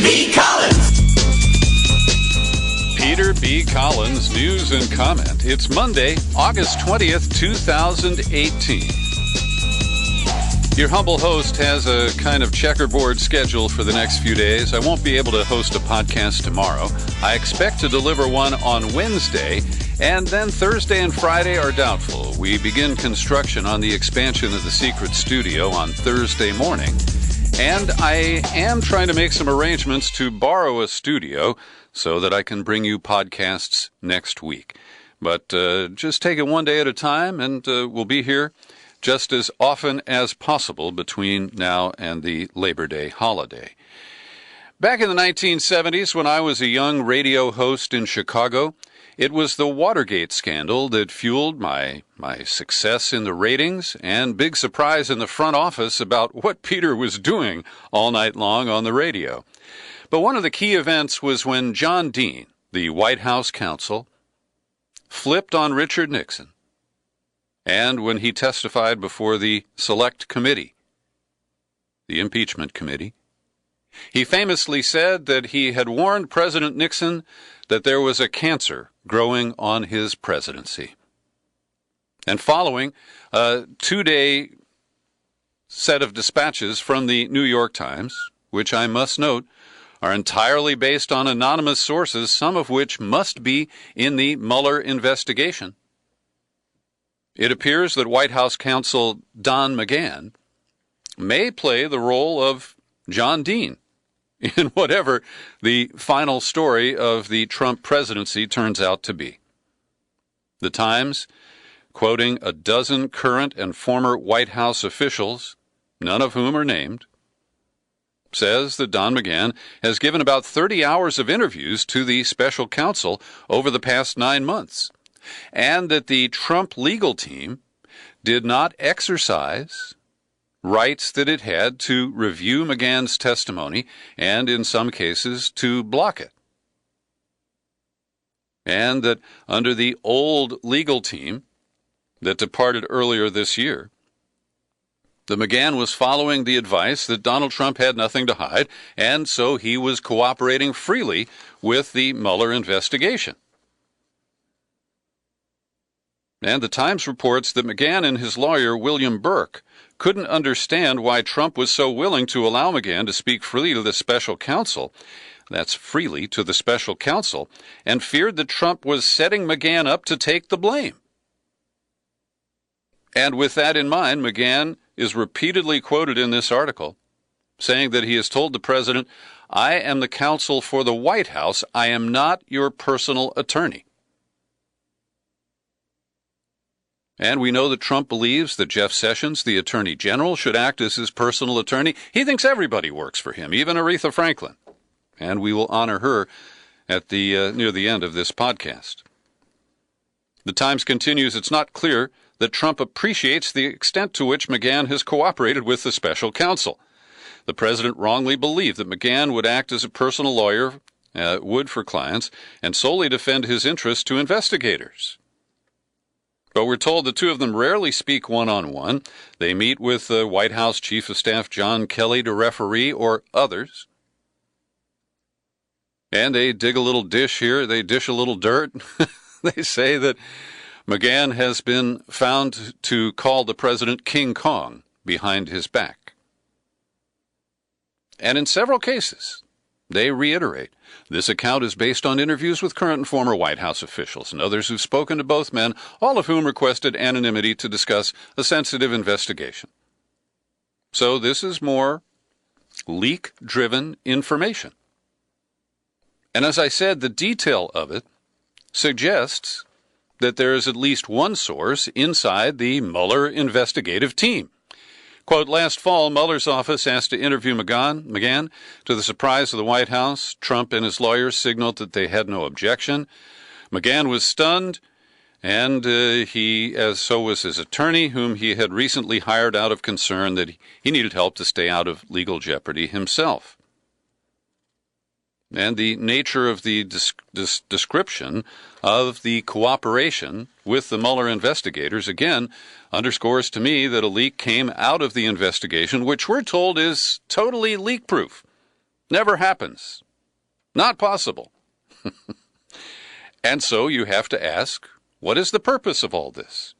B. Collins. Peter B. Collins, news and comment. It's Monday, August 20th, 2018. Your humble host has a kind of checkerboard schedule for the next few days. I won't be able to host a podcast tomorrow. I expect to deliver one on Wednesday, and then Thursday and Friday are doubtful. We begin construction on the expansion of the secret studio on Thursday morning, and I am trying to make some arrangements to borrow a studio so that I can bring you podcasts next week. But just take it one day at a time, and we'll be here just as often as possible between now and the Labor Day holiday. Back in the 1970s, when I was a young radio host in Chicago, it was the Watergate scandal that fueled my success in the ratings and big surprise in the front office about what Peter was doing all night long on the radio. But one of the key events was when John Dean, the White House counsel, flipped on Richard Nixon, and when he testified before the Select Committee, the Impeachment Committee. He famously said that he had warned President Nixon that there was a cancer growing on his presidency. And following a 2-day set of dispatches from the New York Times, which I must note are entirely based on anonymous sources, some of which must be in the Mueller investigation, it appears that White House counsel Don McGahn may play the role of John Dean in whatever the final story of the Trump presidency turns out to be. The Times, quoting a dozen current and former White House officials, none of whom are named, says that Don McGahn has given about 30 hours of interviews to the special counsel over the past 9 months, and that the Trump legal team did not exercise rights that it had to review McGahn's testimony and, in some cases, to block it. And that under the old legal team that departed earlier this year, the McGahn was following the advice that Donald Trump had nothing to hide, and so he was cooperating freely with the Mueller investigation. And the Times reports that McGahn and his lawyer, William Burke, couldn't understand why Trump was so willing to allow McGahn to speak freely to the special counsel, that's freely to the special counsel, and feared that Trump was setting McGahn up to take the blame. And with that in mind, McGahn is repeatedly quoted in this article, saying that he has told the president, "I am the counsel for the White House. I am not your personal attorney." And we know that Trump believes that Jeff Sessions, the Attorney General, should act as his personal attorney. He thinks everybody works for him, even Aretha Franklin. And we will honor her at the near the end of this podcast. The Times continues, it's not clear that Trump appreciates the extent to which McGahn has cooperated with the special counsel. The president wrongly believed that McGahn would act as a personal lawyer would for clients and solely defend his interests to investigators. But we're told the two of them rarely speak one-on-one. They meet with the White House Chief of Staff John Kelly to referee or others. And they dig a little dish here. They dish a little dirt. They say that McGahn has been found to call the president King Kong behind his back. And in several cases, they reiterate, this account is based on interviews with current and former White House officials and others who've spoken to both men, all of whom requested anonymity to discuss a sensitive investigation. So this is more leak-driven information. And as I said, the detail of it suggests that there is at least one source inside the Mueller investigative team. Quote, last fall, Mueller's office asked to interview McGahn. To the surprise of the White House, Trump and his lawyers signaled that they had no objection. McGahn was stunned, and so was his attorney, whom he had recently hired out of concern that he needed help to stay out of legal jeopardy himself. And the nature of the description of the cooperation with the Mueller investigators, again, underscores to me that a leak came out of the investigation, which we're told is totally leak-proof. Never happens. Not possible. And so you have to ask, what is the purpose of all this?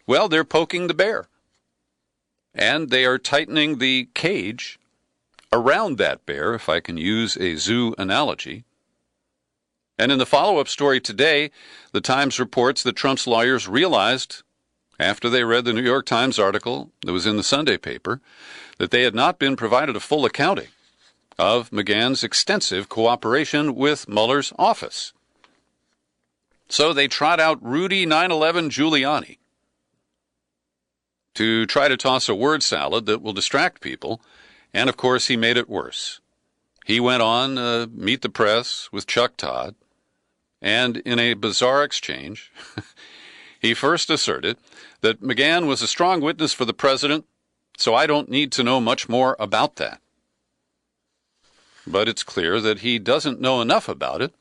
Well, they're poking the bear. And they are tightening the cage around that bear, if I can use a zoo analogy. And in the follow-up story today, the Times reports that Trump's lawyers realized, after they read the New York Times article that was in the Sunday paper, that they had not been provided a full accounting of McGahn's extensive cooperation with Mueller's office. So they trot out Rudy 9/11 Giuliani to try to toss a word salad that will distract people, and of course he made it worse. He went on Meet the Press with Chuck Todd, and in a bizarre exchange, he first asserted that McGahn was a strong witness for the president, so I don't need to know much more about that. But it's clear that he doesn't know enough about it.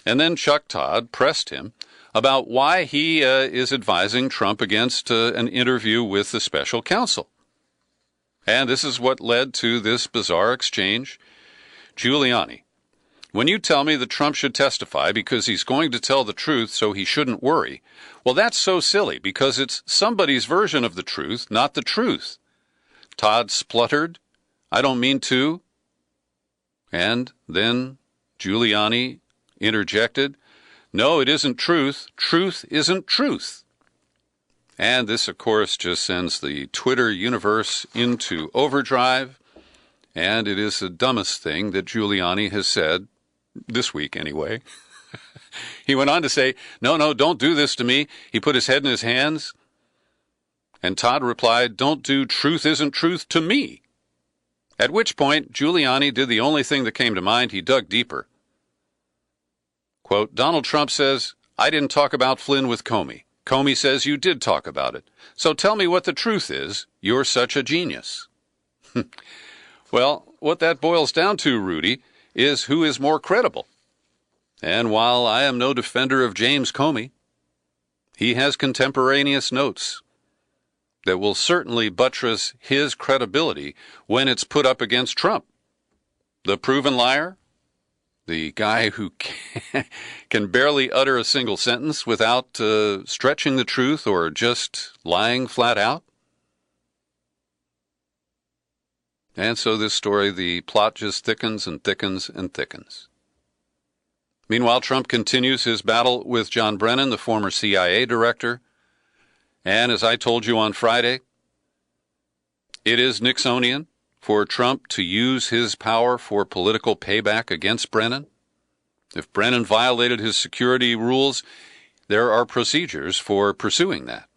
And then Chuck Todd pressed him about why he is advising Trump against an interview with the special counsel. And this is what led to this bizarre exchange. Giuliani, when you tell me that Trump should testify because he's going to tell the truth so he shouldn't worry, well, that's so silly because it's somebody's version of the truth, not the truth. Todd spluttered, I don't mean to. And then Giuliani interjected, no, it isn't truth. Truth isn't truth. And this, of course, just sends the Twitter universe into overdrive. And it is the dumbest thing that Giuliani has said, this week anyway. He went on to say, no, don't do this to me. He put his head in his hands. And Todd replied, don't do truth isn't truth to me. At which point, Giuliani did the only thing that came to mind. He dug deeper. Quote, Donald Trump says, I didn't talk about Flynn with Comey. Comey says you did talk about it. So tell me what the truth is. You're such a genius. Well, what that boils down to, Rudy, is who is more credible. And while I am no defender of James Comey, he has contemporaneous notes that will certainly buttress his credibility when it's put up against Trump. The proven liar, the guy who can barely utter a single sentence without stretching the truth or just lying flat out. And so this story, the plot just thickens and thickens and thickens. Meanwhile, Trump continues his battle with John Brennan, the former CIA director. And as I told you on Friday, it is Nixonian for Trump to use his power for political payback against Brennan. If Brennan violated his security rules, there are procedures for pursuing that.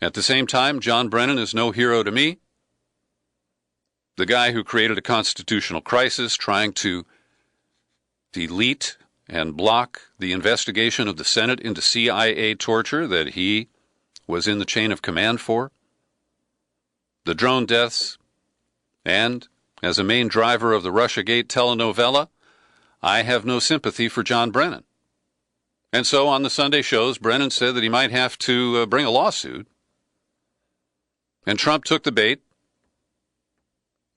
At the same time, John Brennan is no hero to me. The guy who created a constitutional crisis trying to delete and block the investigation of the Senate into CIA torture that he was in the chain of command for, the drone deaths, and as a main driver of the Russiagate telenovela, I have no sympathy for John Brennan. And so on the Sunday shows, Brennan said that he might have to bring a lawsuit. And Trump took the bait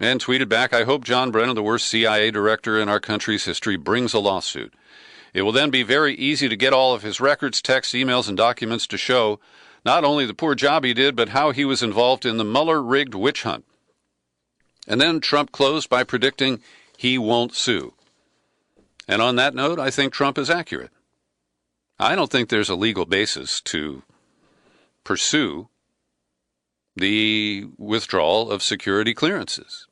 and tweeted back, I hope John Brennan, the worst CIA director in our country's history, brings a lawsuit. It will then be very easy to get all of his records, texts, emails, and documents to show not only the poor job he did, but how he was involved in the Mueller-rigged witch hunt. And then Trump closed by predicting he won't sue. And on that note, I think Trump is accurate. I don't think there's a legal basis to pursue the withdrawal of security clearances.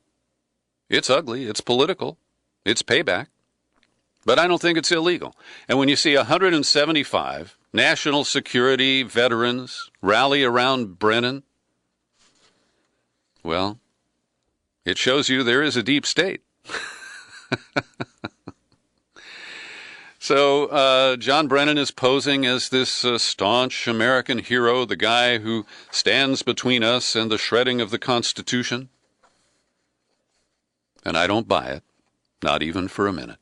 It's ugly, it's political, it's payback, but I don't think it's illegal. And when you see 175 national security veterans rally around Brennan, well, it shows you there is a deep state. So John Brennan is posing as this staunch American hero, the guy who stands between us and the shredding of the Constitution. And I don't buy it, not even for a minute.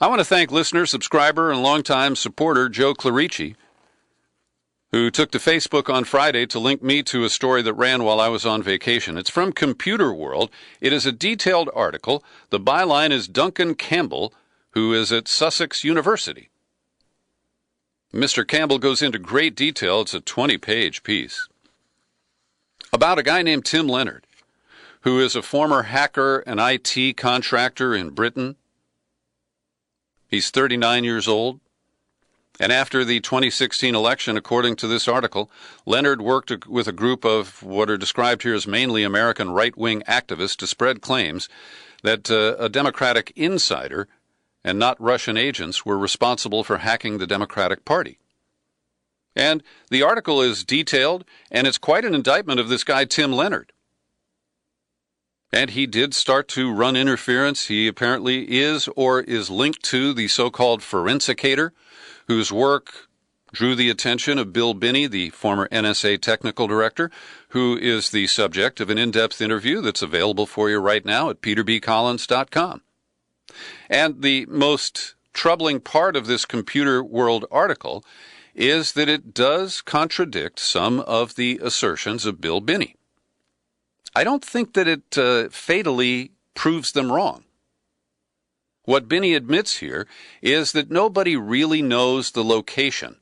I want to thank listener, subscriber, and longtime supporter Joe Clarici who took to Facebook on Friday to link me to a story that ran while I was on vacation. It's from Computer World. It is a detailed article. The byline is Duncan Campbell, who is at Sussex University. Mr. Campbell goes into great detail. It's a 20-page piece about a guy named Tim Leonard, who is a former hacker and IT contractor in Britain. He's 39 years old. And after the 2016 election, according to this article, Leonard worked with a group of what are described here as mainly American right-wing activists to spread claims that a Democratic insider and not Russian agents were responsible for hacking the Democratic Party. And the article is detailed, and it's quite an indictment of this guy, Tim Leonard. And he did start to run interference. He apparently is or is linked to the so-called forensicator, whose work drew the attention of Bill Binney, the former NSA technical director, who is the subject of an in-depth interview that's available for you right now at peterbcollins.com. And the most troubling part of this Computer World article is that it does contradict some of the assertions of Bill Binney. I don't think that it fatally proves them wrong. What Binney admits here is that nobody really knows the location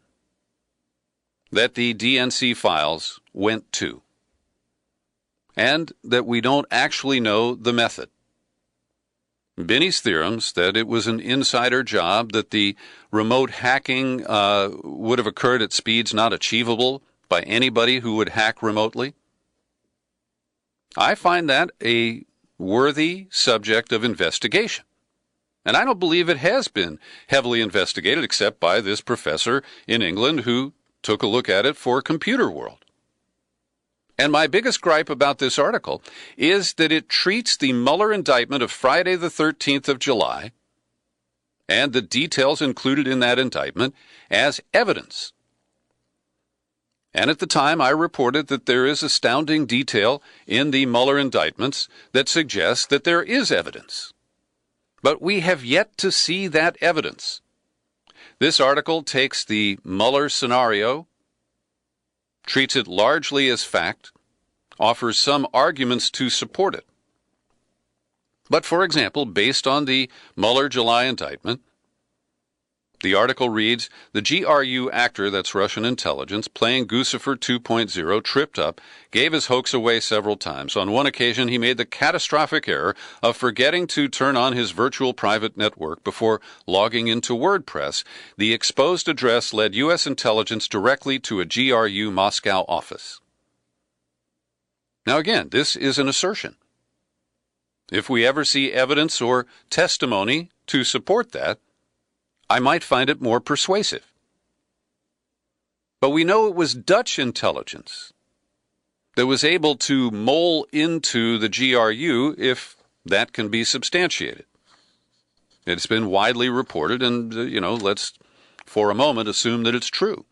that the DNC files went to, and that we don't actually know the method. Binney's theorems that it was an insider job, that the remote hacking would have occurred at speeds not achievable by anybody who would hack remotely. I find that a worthy subject of investigation. And I don't believe it has been heavily investigated except by this professor in England who took a look at it for Computer World. And my biggest gripe about this article is that it treats the Mueller indictment of Friday the 13th of July and the details included in that indictment as evidence. And at the time, I reported that there is astounding detail in the Mueller indictments that suggests that there is evidence. But we have yet to see that evidence. This article takes the Mueller scenario, treats it largely as fact, offers some arguments to support it. But for example, based on the Mueller July indictment, the article reads, the GRU actor, that's Russian intelligence, playing Guccifer 2.0, tripped up, gave his hoax away several times. On one occasion, he made the catastrophic error of forgetting to turn on his virtual private network before logging into WordPress. The exposed address led U.S. intelligence directly to a GRU Moscow office. Now again, this is an assertion. If we ever see evidence or testimony to support that, I might find it more persuasive. But we know it was Dutch intelligence that was able to mole into the GRU if that can be substantiated. It's been widely reported, and, let's for a moment assume that it's true.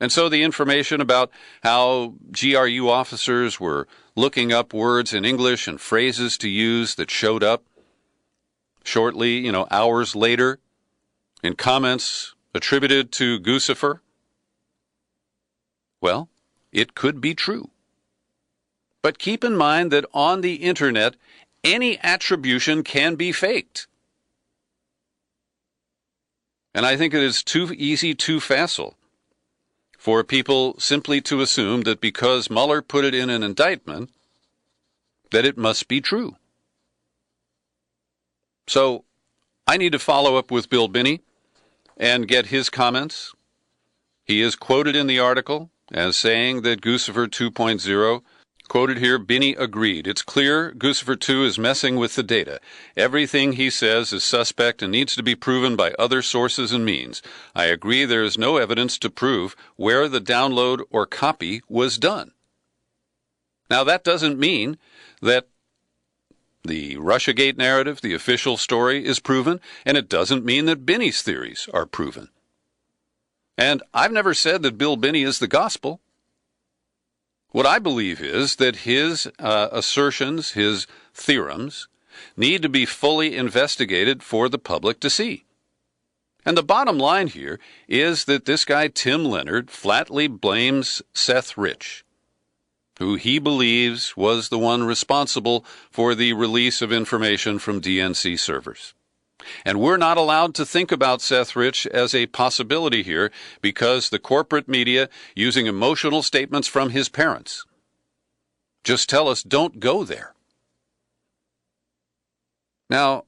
And so the information about how GRU officers were looking up words in English and phrases to use that showed up shortly, hours later, in comments attributed to Guccifer, well, it could be true. But keep in mind that on the internet, any attribution can be faked. And I think it is too easy, too facile for people simply to assume that because Mueller put it in an indictment, that it must be true. So I need to follow up with Bill Binney and get his comments. He is quoted in the article as saying that Guccifer 2.0, quoted here, Binney agreed. It's clear Guccifer 2 is messing with the data. Everything he says is suspect and needs to be proven by other sources and means. I agree there is no evidence to prove where the download or copy was done. Now that doesn't mean that the Russiagate narrative, the official story, is proven, and it doesn't mean that Binney's theories are proven. And I've never said that Bill Binney is the gospel. What I believe is that his assertions, his theorems, need to be fully investigated for the public to see. And the bottom line here is that this guy, Tim Leonard, flatly blames Seth Rich, who he believes was the one responsible for the release of information from DNC servers. And we're not allowed to think about Seth Rich as a possibility here because the corporate media, using emotional statements from his parents, just tell us don't go there. Now,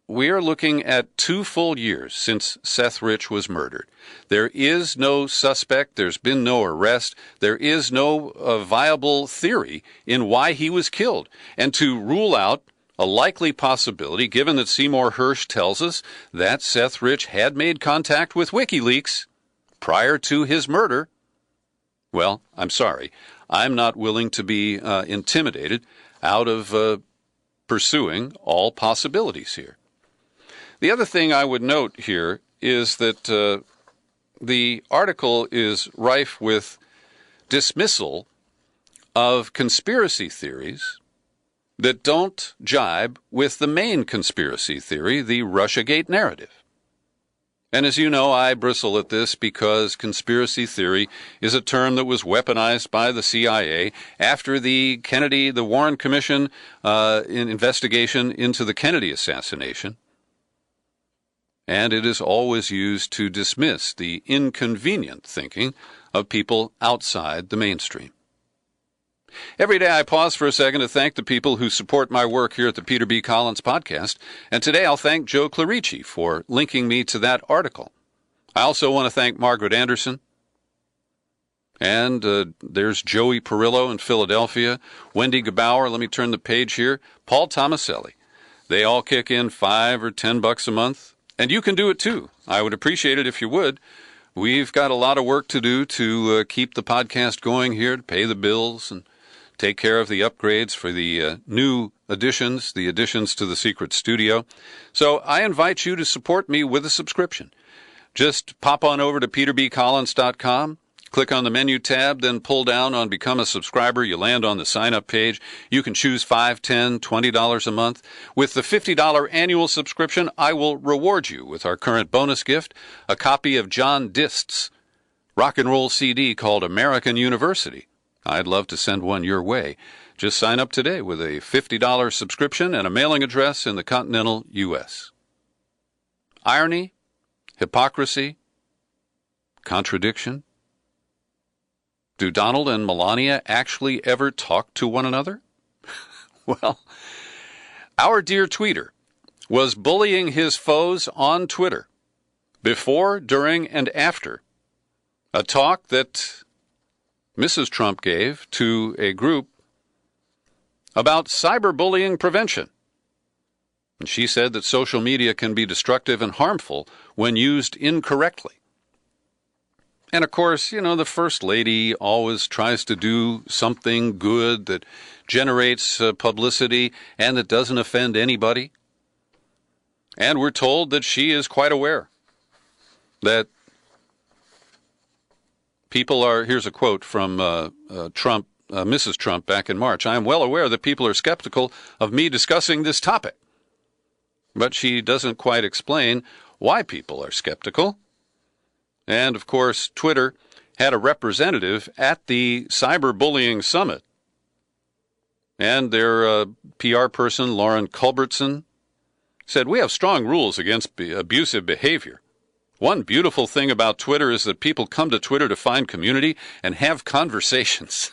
we are looking at 2 full years since Seth Rich was murdered. There is no suspect. There's been no arrest. There is no viable theory in why he was killed. And to rule out a likely possibility, given that Seymour Hersh tells us that Seth Rich had made contact with WikiLeaks prior to his murder, well, I'm sorry. I'm not willing to be intimidated out of pursuing all possibilities here. The other thing I would note here is that the article is rife with dismissal of conspiracy theories that don't jibe with the main conspiracy theory, the Russiagate narrative. And as you know, I bristle at this because conspiracy theory is a term that was weaponized by the CIA after the Warren Commission investigation into the Kennedy assassination. And it is always used to dismiss the inconvenient thinking of people outside the mainstream. Every day I pause for a second to thank the people who support my work here at the Peter B. Collins Podcast, and today I'll thank Joe Clarici for linking me to that article. I also want to thank Margaret Anderson, and there's Joey Perillo in Philadelphia, Wendy Gebauer, let me turn the page here, Paul Tomaselli. They all kick in $5 or $10 a month, and you can do it too. I would appreciate it if you would. We've got a lot of work to do to keep the podcast going here, to pay the bills and take care of the upgrades for the new additions, the additions to the secret studio. So I invite you to support me with a subscription. Just pop on over to peterbcollins.com, click on the menu tab, then pull down on Become a Subscriber. You land on the sign-up page. You can choose $5, $10, $20 a month. With the $50 annual subscription, I will reward you with our current bonus gift, a copy of John Dist's rock and roll CD called American University. I'd love to send one your way. Just sign up today with a $50 subscription and a mailing address in the continental U.S. Irony, hypocrisy, contradiction. Do Donald and Melania actually ever talk to one another? Well, our dear tweeter was bullying his foes on Twitter before, during, and after a talk that Mrs. Trump gave to a group about cyberbullying prevention. And she said that social media can be destructive and harmful when used incorrectly. And of course, you know, the First Lady always tries to do something good that generates publicity and that doesn't offend anybody. And we're told that she is quite aware that people are, here's a quote from Trump, Mrs. Trump back in March. I am well aware that people are skeptical of me discussing this topic. But she doesn't quite explain why people are skeptical. And, of course, Twitter had a representative at the cyberbullying summit. And their PR person, Lauren Culbertson, said, "We have strong rules against abusive behavior. One beautiful thing about Twitter is that people come to Twitter to find community and have conversations."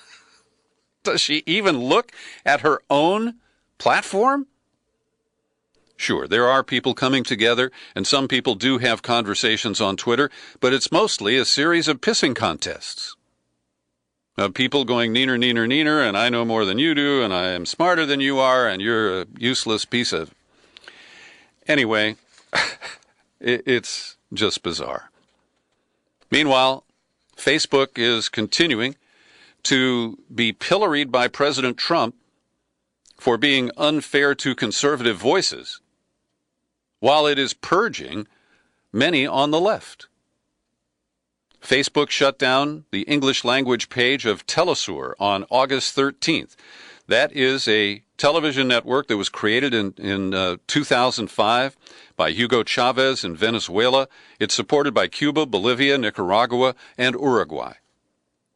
Does she even look at her own platform? Sure, there are people coming together, and some people do have conversations on Twitter, but it's mostly a series of pissing contests. Of people going neener, neener, neener, and I know more than you do, and I am smarter than you are, and you're a useless piece of... Anyway, it's just bizarre. Meanwhile, Facebook is continuing to be pilloried by President Trump for being unfair to conservative voices, while it is purging many on the left. Facebook shut down the English language page of Telesur on August 13th. That is a television network that was created in 2005 by Hugo Chavez in Venezuela. It's supported by Cuba, Bolivia, Nicaragua, and Uruguay.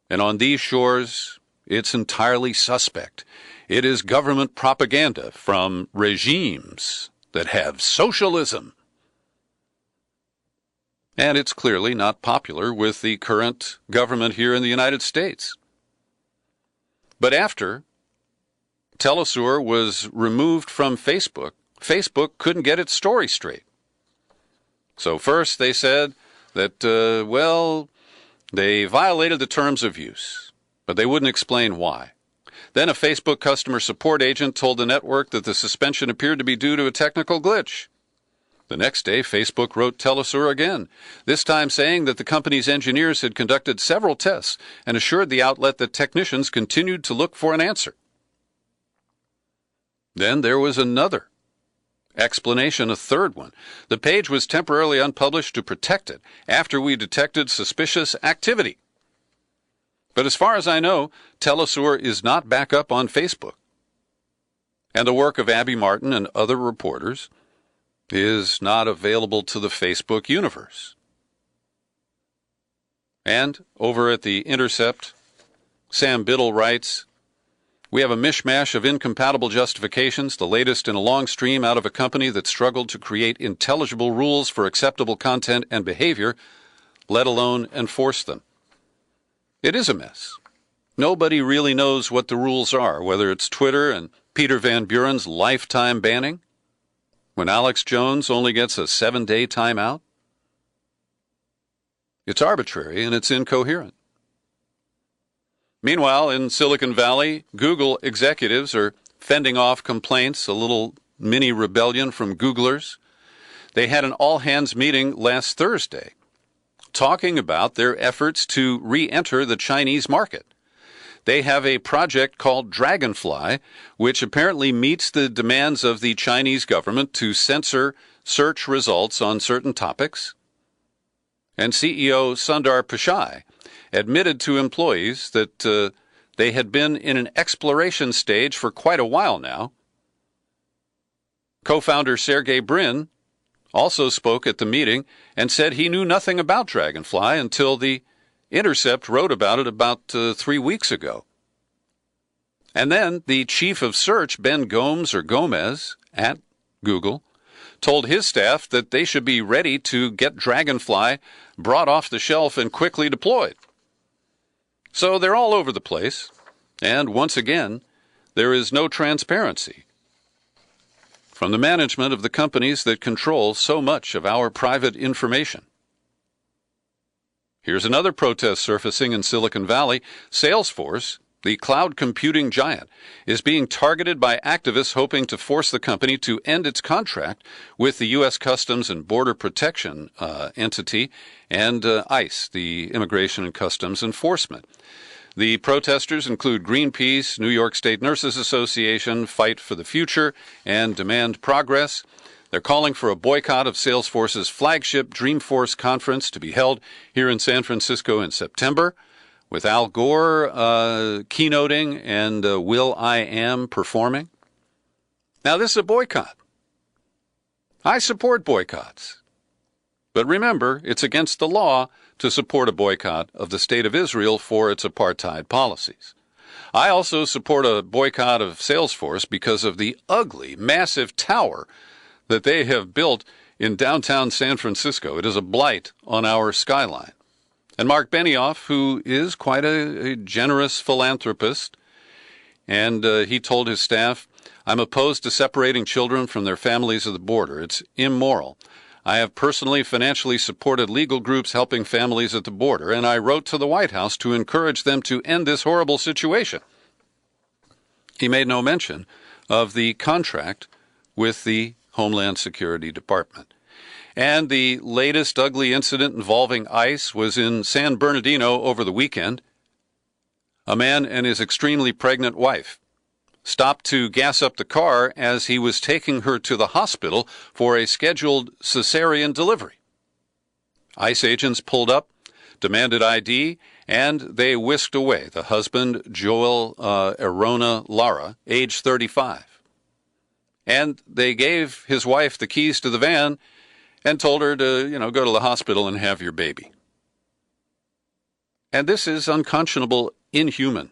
And on these shores, it's entirely suspect. It is government propaganda from regimes that have socialism. And it's clearly not popular with the current government here in the United States. But after Telesur was removed from Facebook, Facebook couldn't get its story straight. So first they said that, they violated the terms of use, but they wouldn't explain why. Then a Facebook customer support agent told the network that the suspension appeared to be due to a technical glitch. The next day, Facebook wrote Telesur again, this time saying that the company's engineers had conducted several tests and assured the outlet that technicians continued to look for an answer. Then there was another explanation, a third one. The page was temporarily unpublished to protect it after we detected suspicious activity. But as far as I know, Telesur is not back up on Facebook. And the work of Abby Martin and other reporters is not available to the Facebook universe. And over at The Intercept, Sam Biddle writes, we have a mishmash of incompatible justifications, the latest in a long stream out of a company that struggled to create intelligible rules for acceptable content and behavior, let alone enforce them. It is a mess. Nobody really knows what the rules are, whether it's Twitter and Peter Van Buren's lifetime banning, when Alex Jones only gets a 7-day timeout. It's arbitrary and it's incoherent. Meanwhile, in Silicon Valley, Google executives are fending off complaints, a little mini rebellion from Googlers. They had an all-hands meeting last Thursday, talking about their efforts to re-enter the Chinese market. They have a project called Dragonfly, which apparently meets the demands of the Chinese government to censor search results on certain topics. And CEO Sundar Pichai admitted to employees that they had been in an exploration stage for quite a while now. Co-founder Sergey Brin also spoke at the meeting and said he knew nothing about Dragonfly until The Intercept wrote about it about 3 weeks ago. And then the chief of search, Ben Gomez at Google, told his staff that they should be ready to get Dragonfly brought off the shelf and quickly deployed. So they're all over the place, and once again, there is no transparency from the management of the companies that control so much of our private information. Here's another protest surfacing in Silicon Valley. Salesforce, the cloud computing giant, is being targeted by activists hoping to force the company to end its contract with the U.S. Customs and Border Protection entity and ICE, the Immigration and Customs Enforcement. The protesters include Greenpeace, New York State Nurses Association, Fight for the Future, and Demand Progress. They're calling for a boycott of Salesforce's flagship Dreamforce conference to be held here in San Francisco in September, with Al Gore keynoting and Will.i.am performing. Now, this is a boycott. I support boycotts. But remember, it's against the law to support a boycott of the State of Israel for its apartheid policies. I also support a boycott of Salesforce because of the ugly, massive tower that they have built in downtown San Francisco. It is a blight on our skyline. And Mark Benioff, who is quite a generous philanthropist, and he told his staff, I'm opposed to separating children from their families at the border. It's immoral. I have personally financially supported legal groups helping families at the border, and I wrote to the White House to encourage them to end this horrible situation. He made no mention of the contract with the Homeland Security Department. And the latest ugly incident involving ICE was in San Bernardino over the weekend. A man and his extremely pregnant wife stopped to gas up the car as he was taking her to the hospital for a scheduled cesarean delivery. ICE agents pulled up, demanded ID, and they whisked away the husband, Joel Arona Lara, age 35. And they gave his wife the keys to the van and told her to, go to the hospital and have your baby. And this is unconscionable, inhuman.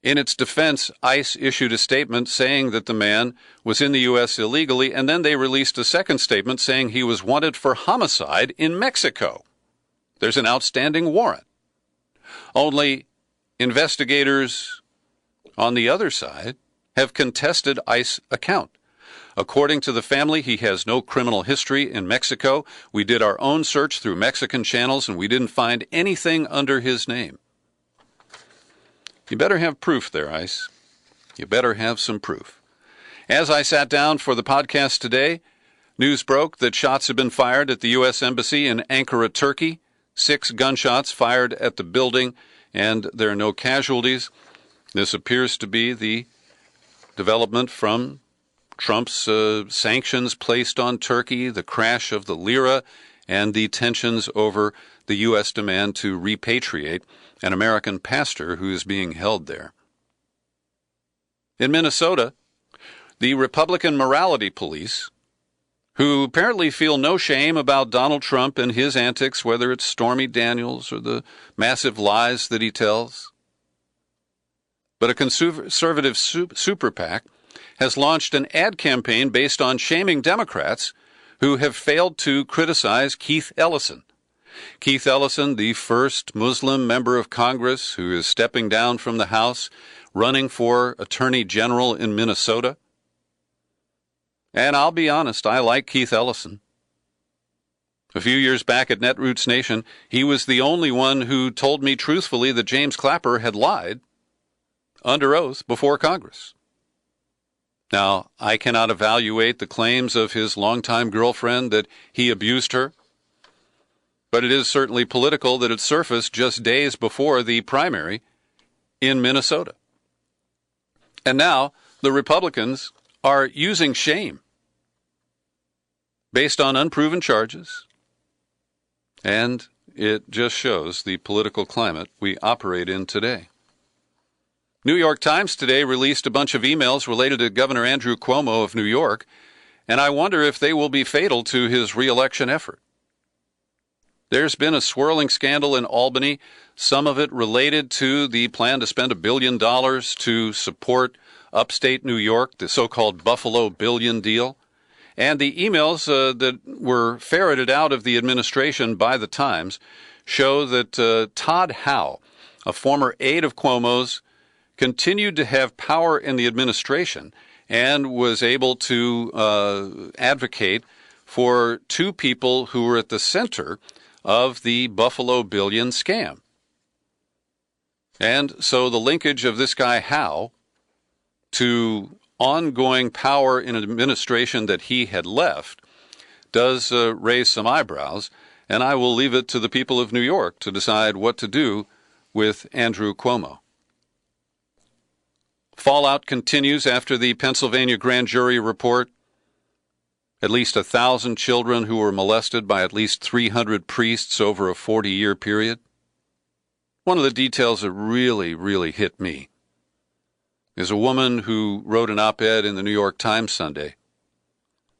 In its defense, ICE issued a statement saying that the man was in the U.S. illegally, and then they released a second statement saying he was wanted for homicide in Mexico. There's an outstanding warrant. Only investigators on the other side have contested ICE account. According to the family, he has no criminal history in Mexico. We did our own search through Mexican channels, and we didn't find anything under his name. You better have proof there, ICE. You better have some proof. As I sat down for the podcast today, news broke that shots have been fired at the U.S. Embassy in Ankara, Turkey. 6 gunshots fired at the building, and there are no casualties. This appears to be the development from Trump's sanctions placed on Turkey, the crash of the lira, and the tensions over the U.S. demand to repatriate an American pastor who is being held there. In Minnesota, the Republican morality police, who apparently feel no shame about Donald Trump and his antics, whether it's Stormy Daniels or the massive lies that he tells, but a conservative super PAC has launched an ad campaign based on shaming Democrats who have failed to criticize Keith Ellison. Keith Ellison, the first Muslim member of Congress who is stepping down from the House, running for Attorney General in Minnesota. And I'll be honest, I like Keith Ellison. A few years back at Netroots Nation, he was the only one who told me truthfully that James Clapper had lied under oath before Congress. Now, I cannot evaluate the claims of his longtime girlfriend that he abused her, but it is certainly political that it surfaced just days before the primary in Minnesota. And now the Republicans are using shame based on unproven charges, and it just shows the political climate we operate in today. New York Times today released a bunch of emails related to Governor Andrew Cuomo of New York, and I wonder if they will be fatal to his re-election effort. There's been a swirling scandal in Albany, some of it related to the plan to spend $1 billion to support upstate New York, the so-called Buffalo Billion deal. And the emails that were ferreted out of the administration by the Times show that Todd Howe, a former aide of Cuomo's, continued to have power in the administration and was able to advocate for 2 people who were at the center of the Buffalo Billion scam. And so the linkage of this guy Howe to ongoing power in an administration that he had left does raise some eyebrows, and I will leave it to the people of New York to decide what to do with Andrew Cuomo. Fallout continues after the Pennsylvania grand jury report. At least 1,000 children who were molested by at least 300 priests over a 40-year period. One of the details that really hit me is a woman who wrote an op-ed in the New York Times Sunday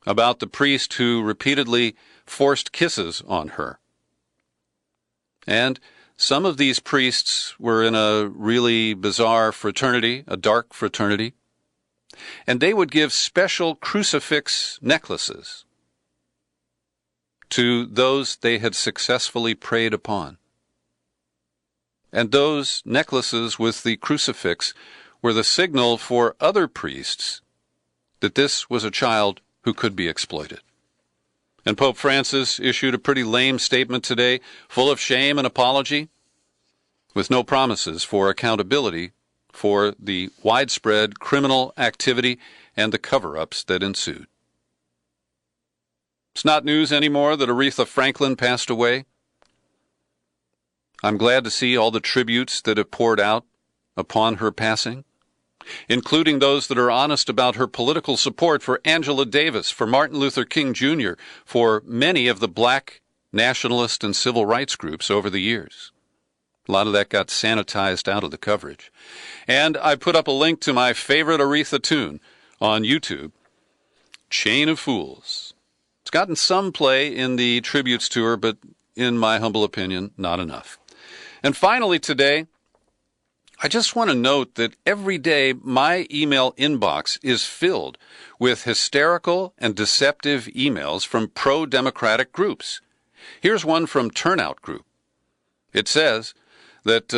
about the priest who repeatedly forced kisses on her. And some of these priests were in a really bizarre fraternity, a dark fraternity, and they would give special crucifix necklaces to those they had successfully preyed upon. And those necklaces with the crucifix were the signal for other priests that this was a child who could be exploited. And Pope Francis issued a pretty lame statement today, full of shame and apology, with no promises for accountability for the widespread criminal activity and the cover-ups that ensued. It's not news anymore that Aretha Franklin passed away. I'm glad to see all the tributes that have poured out upon her passing, including those that are honest about her political support for Angela Davis, for Martin Luther King Jr., for many of the black nationalist and civil rights groups over the years. A lot of that got sanitized out of the coverage. And I put up a link to my favorite Aretha tune on YouTube, Chain of Fools. It's gotten some play in the tributes to her, but in my humble opinion, not enough. And finally today, I just want to note that every day my email inbox is filled with hysterical and deceptive emails from pro-democratic groups. Here's one from Turnout Group. It says that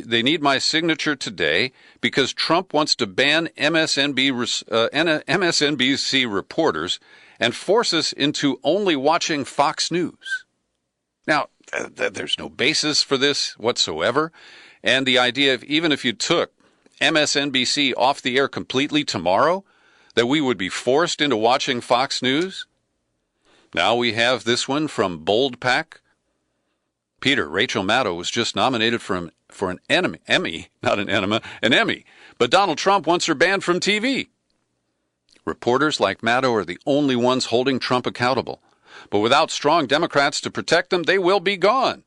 they need my signature today because Trump wants to ban MSNBC reporters and force us into only watching Fox News. Now, there's no basis for this whatsoever. And the idea of even if you took MSNBC off the air completely tomorrow, that we would be forced into watching Fox News? Now we have this one from Bold Pack. Peter, Rachel Maddow was just nominated for an Emmy, not an enema, an Emmy. But Donald Trump wants her banned from TV. Reporters like Maddow are the only ones holding Trump accountable. But without strong Democrats to protect them, they will be gone.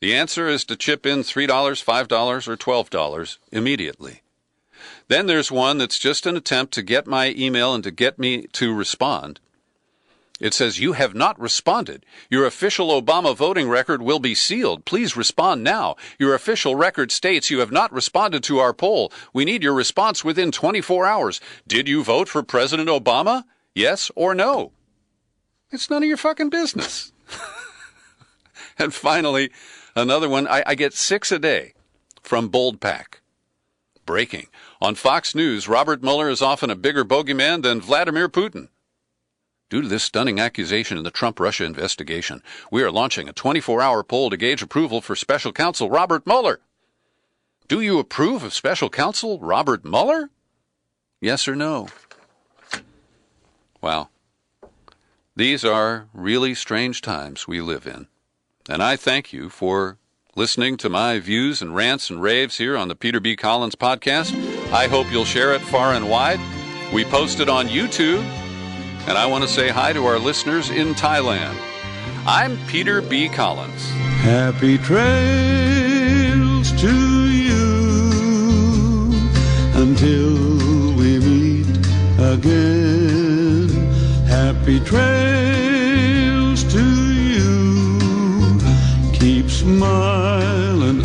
The answer is to chip in $3, $5, or $12 immediately. Then there's one that's just an attempt to get my email and to get me to respond. It says, you have not responded. Your official Obama voting record will be sealed. Please respond now. Your official record states you have not responded to our poll. We need your response within 24 hours. Did you vote for President Obama? Yes or no? It's none of your fucking business. And finally, another one. I get 6 a day from Bold Pack. Breaking. On Fox News, Robert Mueller is often a bigger bogeyman than Vladimir Putin. Due to this stunning accusation in the Trump-Russia investigation, we are launching a 24-hour poll to gauge approval for Special Counsel Robert Mueller. Do you approve of Special Counsel Robert Mueller? Yes or no? Wow. These are really strange times we live in. And I thank you for listening to my views and rants and raves here on the Peter B. Collins podcast. I hope you'll share it far and wide. We post it on YouTube. And I want to say hi to our listeners in Thailand. I'm Peter B. Collins. Happy trails to you until we meet again. Happy trails to you. Keep smiling.